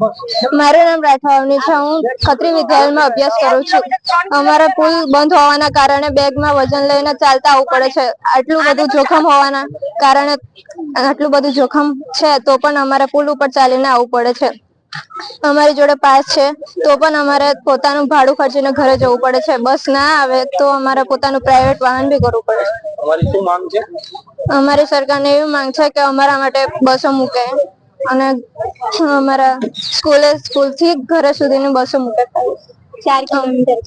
મારું નામ રાઠવાની છે। હું ખત્રી વિદ્યાલયમાં અભ્યાસ કરું છું। અમારા પુલ બંધ હોવાના કારણે બેગમાં વજન લઈને ચાલતા આવવું પડે છે। આટલું બધું જોખમ હોવાના કારણે આટલું બધું જોખમ છે તો પણ અમારે પુલ ઉપર ચાલીને આવવું પડે છે। અમારી જોડે પાસ છે તો પણ અમારે પોતાનું ભાડું ખર્ચીને ઘરે જવું પડે છે। બસ ના આવે તો અમારે પોતાનું પ્રાઇવેટ વાહન બી કરવું પડે છે। અમારી સરકારને એવી માંગ છે કે અમારા માટે બસો મૂકે અને અમારા સ્કૂલ થી ઘરે સુધીની બસો મૂકે। 4 કિલોમીટર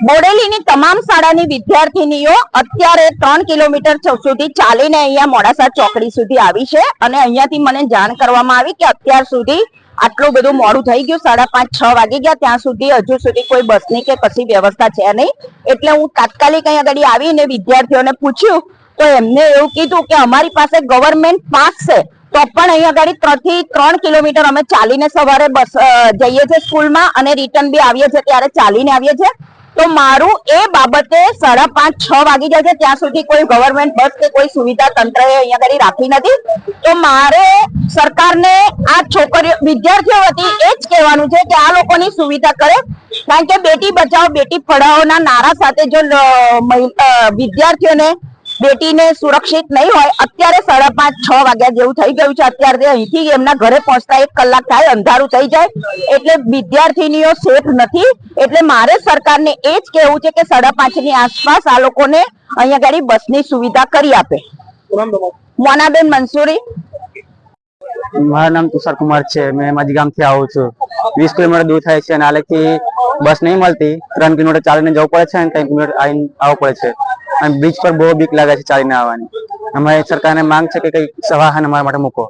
બોડેલીની તમામ શાળાની વિદ્યાર્થીનીઓ અત્યારે 3 કિલોમીટર સુધી ચાલીને અહીંયા મોડાસા ચોકડી સુધી આવી છે અને અહીંયાથી મને જાણ કરવામાં આવી કે અત્યાર સુધી આટલું બધું મોડું થઈ ગયું, 5:30-6 વાગી ગયા, ત્યાં સુધી હજુ સુધી કોઈ બસની કે કશી વ્યવસ્થા છે નહીં। એટલે હું તાત્કાલિક અહીંયા આગળ આવીને વિદ્યાર્થીઓને પૂછ્યું તો એમને એવું કીધું કે અમારી પાસે ગવર્મેન્ટ પાસ છે તો પણ અહીંયા આગળ 3 થી 3 કિલોમીટર અમે ચાલીને સવારે બસ જઈએ છીએ સ્કૂલમાં અને રિટર્ન બી આવીએ છીએ ત્યારે ચાલીને આવીએ છીએ। તો મારું એ બાબતે 5:30-6 વાગી જાય છે ત્યાં સુધી કોઈ ગવર્મેન્ટ બસ કે કોઈ સુવિધા તંત્રએ અહીંયા આગળ રાખી નથી। તો મારે સરકારને આ છોકરીઓ વિદ્યાર્થીઓ વતી એ જ કહેવાનું છે કે આ લોકોની સુવિધા કરે, કારણ કે બેટી બચાવો બેટી પઢાઓના નારા સાથે જો વિદ્યાર્થીઓને બેટીને સુરક્ષિત નહીં હોય, અત્યારે 5:30-6 વાગ્યા જેવું થઈ ગયું છે, અત્યારે અહીંથી એમના ઘરે પહોંચતા 1 કલાક થાય, અંધારું થઈ જાય, એટલે વિદ્યાર્થીનીઓ સેફ નથી। એટલે મારે સરકારને એ જ કહેવું છે કે 5:30 ની આસપાસ આ લોકોને અહીંયા ગાડી બસની સુવિધા કરી આપે। મોનાબેન મંસૂરી। મારું નામ તુષાર કુમાર છે। મેં માજી ગામથી આવું છું। 20 કિલોમીટર દૂર થાય છે અને આલેથી બસ નહીં મળતી, 3 કિલોમીટર ચાલીને જવું પડે છે અને 3 કિલોમીટર આવીને આવવું પડે છે અને બ્રિજ પર બહુ બીક લાગે છે ચાલીને આવવાની। અમારી સરકારને માંગ છે કે કંઈક વાહન અમારા માટે મૂકો।